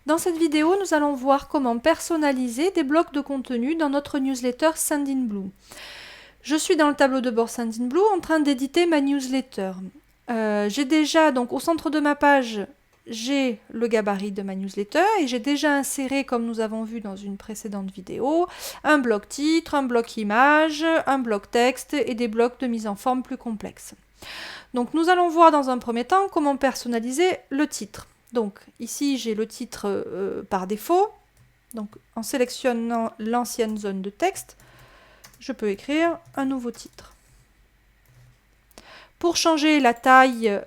Dans cette vidéo, nous allons voir comment personnaliser des blocs de contenu dans notre newsletter Sendinblue. Je suis dans le tableau de bord Sendinblue en train d'éditer ma newsletter. J'ai déjà, donc au centre de ma page, j'ai le gabarit de ma newsletter et j'ai déjà inséré, comme nous avons vu dans une précédente vidéo, un bloc titre, un bloc image, un bloc texte et des blocs de mise en forme plus complexes. Donc nous allons voir dans un premier temps comment personnaliser le titre. Donc ici j'ai le titre par défaut. Donc en sélectionnant l'ancienne zone de texte, je peux écrire un nouveau titre. Pour changer la taille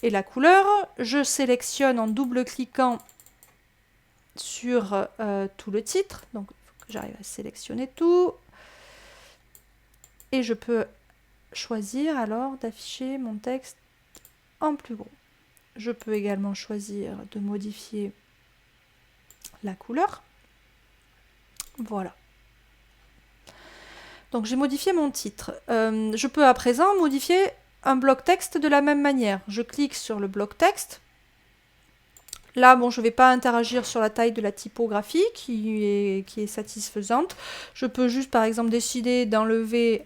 et la couleur, je sélectionne en double-cliquant sur tout le titre. Donc il faut que j'arrive à sélectionner tout. Et je peux choisir alors d'afficher mon texte en plus gros. Je peux également choisir de modifier la couleur. Voilà. Donc j'ai modifié mon titre. Je peux à présent modifier un bloc texte de la même manière. Je clique sur le bloc texte. Là, bon, je ne vais pas interagir sur la taille de la typographie qui est satisfaisante. Je peux juste, par exemple, décider d'enlever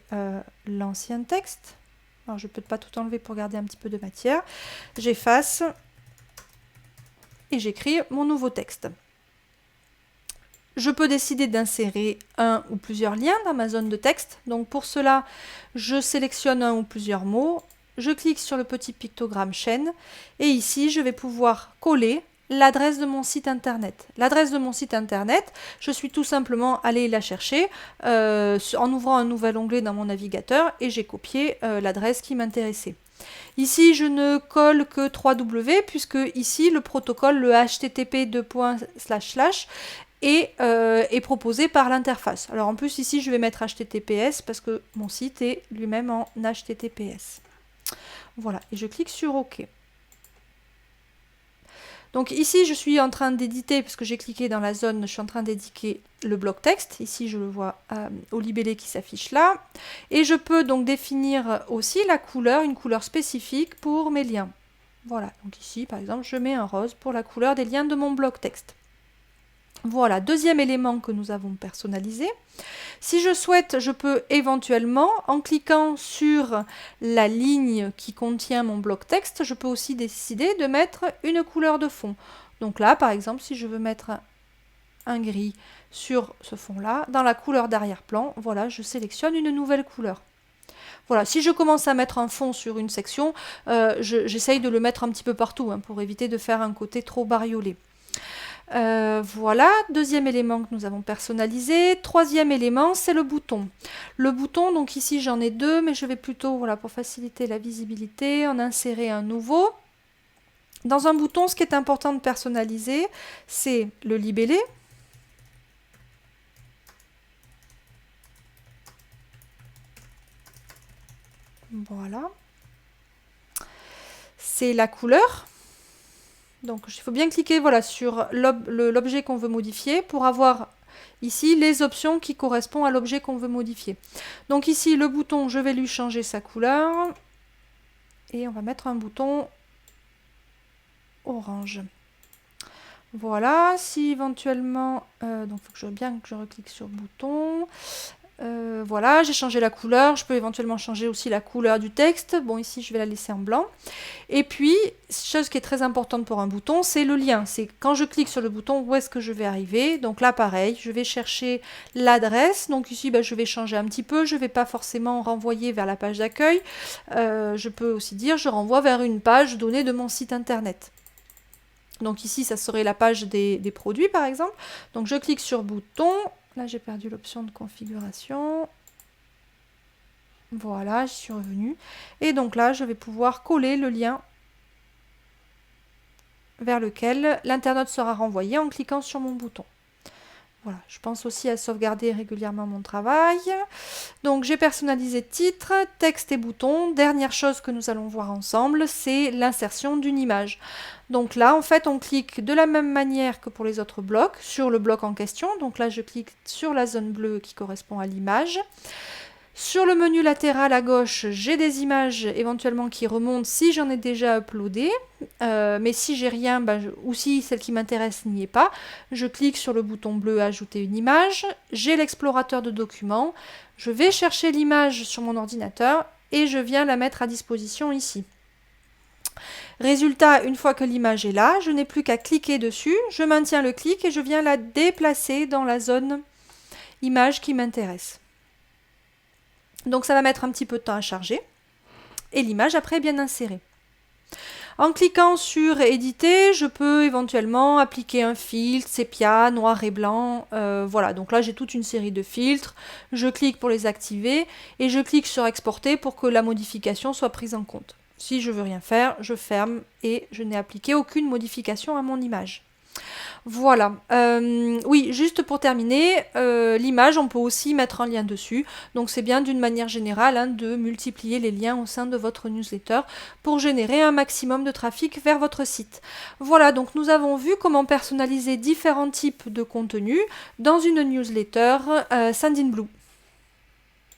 l'ancien texte. Alors, je ne peux pas tout enlever pour garder un petit peu de matière. J'efface et j'écris mon nouveau texte. Je peux décider d'insérer un ou plusieurs liens dans ma zone de texte. Donc pour cela, je sélectionne un ou plusieurs mots, je clique sur le petit pictogramme chaîne et ici, je vais pouvoir coller l'adresse de mon site internet. L'adresse de mon site internet, je suis tout simplement allée la chercher en ouvrant un nouvel onglet dans mon navigateur et j'ai copié l'adresse qui m'intéressait. Ici, je ne colle que 3W puisque ici, le protocole, le HTTP est proposé par l'interface. Alors en plus ici je vais mettre HTTPS parce que mon site est lui-même en HTTPS. Voilà, et je clique sur OK. Donc ici je suis en train d'éditer, parce que j'ai cliqué dans la zone, je suis en train d'éditer le bloc texte. Ici je le vois au libellé qui s'affiche là. Et je peux donc définir aussi la couleur, une couleur spécifique pour mes liens. Voilà, donc ici par exemple je mets un rose pour la couleur des liens de mon bloc texte. Voilà, deuxième élément que nous avons personnalisé. Si je souhaite, je peux éventuellement, en cliquant sur la ligne qui contient mon bloc texte, je peux aussi décider de mettre une couleur de fond. Donc là, par exemple, si je veux mettre un gris sur ce fond-là, dans la couleur d'arrière-plan, voilà, je sélectionne une nouvelle couleur. Voilà, si je commence à mettre un fond sur une section, j'essaye de le mettre un petit peu partout pour éviter de faire un côté trop bariolé. Voilà, deuxième élément que nous avons personnalisé. Troisième élément, c'est le bouton. Le bouton, donc ici j'en ai deux, mais je vais plutôt, voilà, pour faciliter la visibilité, en insérer un nouveau. Dans un bouton, ce qui est important de personnaliser, c'est le libellé. Voilà. C'est la couleur. Donc il faut bien cliquer voilà, sur l'objet qu'on veut modifier pour avoir ici les options qui correspondent à l'objet qu'on veut modifier. Donc ici le bouton, je vais lui changer sa couleur et on va mettre un bouton orange. Voilà, si éventuellement, donc il faut bien que je reclique sur bouton. Voilà, j'ai changé la couleur, je peux éventuellement changer aussi la couleur du texte. Bon, ici, je vais la laisser en blanc. Et puis, chose qui est très importante pour un bouton, c'est le lien. C'est quand je clique sur le bouton, où est-ce que je vais arriver. Donc là, pareil, je vais chercher l'adresse. Donc ici, je vais changer un petit peu. Je ne vais pas forcément renvoyer vers la page d'accueil. Je peux aussi dire, je renvoie vers une page donnée de mon site internet. Donc ici, ça serait la page des produits, par exemple. Donc je clique sur bouton. Là, j'ai perdu l'option de configuration. Voilà, je suis revenue. Et donc là, je vais pouvoir coller le lien vers lequel l'internaute sera renvoyé en cliquant sur mon bouton. Voilà, je pense aussi à sauvegarder régulièrement mon travail. Donc j'ai personnalisé titre, texte et bouton. Dernière chose que nous allons voir ensemble, c'est l'insertion d'une image. Donc là, en fait, on clique de la même manière que pour les autres blocs, sur le bloc en question. Donc là, je clique sur la zone bleue qui correspond à l'image. Sur le menu latéral à gauche, j'ai des images éventuellement qui remontent si j'en ai déjà uploadé, mais si j'ai rien, ou si celle qui m'intéresse n'y est pas, je clique sur le bouton bleu ajouter une image, j'ai l'explorateur de documents, je vais chercher l'image sur mon ordinateur et je viens la mettre à disposition ici. Résultat, une fois que l'image est là, je n'ai plus qu'à cliquer dessus, je maintiens le clic et je viens la déplacer dans la zone image qui m'intéresse. Donc ça va mettre un petit peu de temps à charger et l'image après est bien insérée. En cliquant sur éditer, je peux éventuellement appliquer un filtre, sépia, noir et blanc, voilà, donc là j'ai toute une série de filtres, je clique pour les activer et je clique sur exporter pour que la modification soit prise en compte. Si je veux rien faire, je ferme et je n'ai appliqué aucune modification à mon image. Voilà, oui, juste pour terminer, l'image, on peut aussi mettre un lien dessus, donc c'est bien d'une manière générale de multiplier les liens au sein de votre newsletter pour générer un maximum de trafic vers votre site. Voilà, donc nous avons vu comment personnaliser différents types de contenus dans une newsletter Sendinblue.